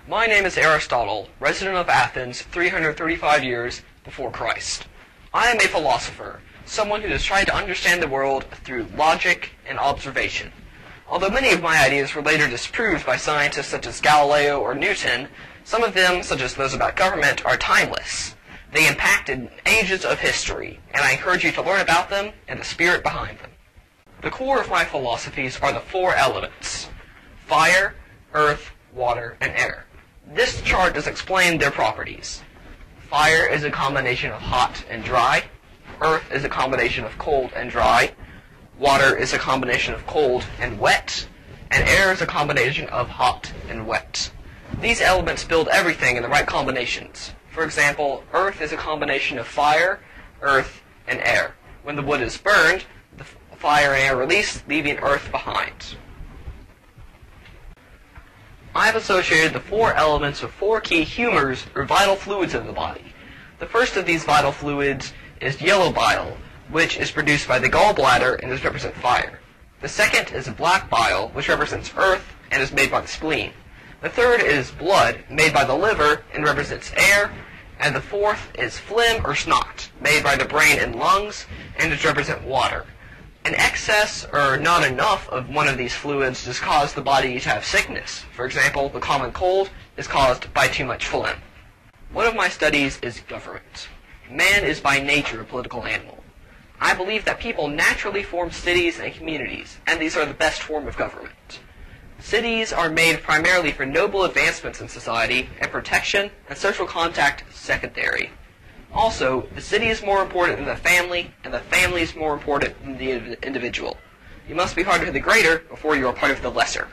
My name is Aristotle, resident of Athens 335 years before Christ. I am a philosopher, someone who has tried to understand the world through logic and observation. Although many of my ideas were later disproved by scientists such as Galileo or Newton, some of them, such as those about government, are timeless. They impacted ages of history, and I encourage you to learn about them and the spirit behind them. The core of my philosophies are the four elements: fire, earth, water, and air. This chart does explain their properties. Fire is a combination of hot and dry. Earth is a combination of cold and dry. Water is a combination of cold and wet. And air is a combination of hot and wet. These elements build everything in the right combinations. For example, earth is a combination of fire, earth, and air. When the wood is burned, the fire and air release, leaving earth behind. I have associated the four elements with four key humors, or vital fluids of the body. The first of these vital fluids is yellow bile, which is produced by the gallbladder and does represent fire. The second is black bile, which represents earth and is made by the spleen. The third is blood, made by the liver and represents air. And the fourth is phlegm or snot, made by the brain and lungs and does represent water. An excess or not enough of one of these fluids does cause the body to have sickness. For example, the common cold is caused by too much phlegm. One of my studies is government. Man is by nature a political animal. I believe that people naturally form cities and communities, and these are the best form of government. Cities are made primarily for noble advancements in society, and protection and social contact secondary. Also, the city is more important than the family, and the family is more important than the individual. You must be part of the greater before you are part of the lesser.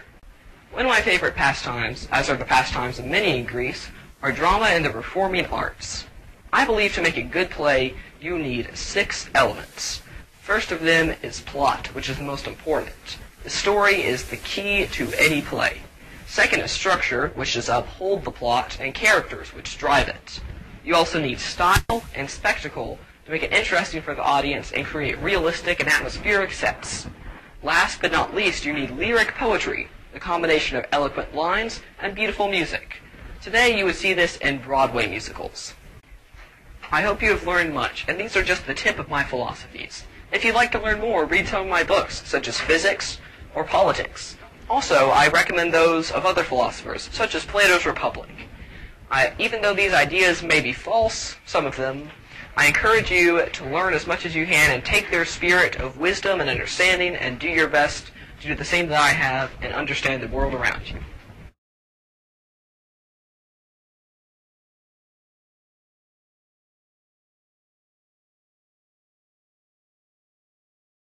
One of my favorite pastimes, as are the pastimes of many in Greece, are drama and the performing arts. I believe to make a good play, you need 6 elements. First of them is plot, which is the most important. The story is the key to any play. Second is structure, which is uphold the plot, and characters, which drive it. You also need style and spectacle to make it interesting for the audience and create realistic and atmospheric sets. Last but not least, you need lyric poetry, the combination of eloquent lines and beautiful music. Today you would see this in Broadway musicals. I hope you have learned much, and these are just the tip of my philosophies. If you'd like to learn more, read some of my books, such as physics or politics. Also, I recommend those of other philosophers, such as Plato's Republic. Even though these ideas may be false, some of them, I encourage you to learn as much as you can and take their spirit of wisdom and understanding and do your best to do the same that I have and understand the world around you.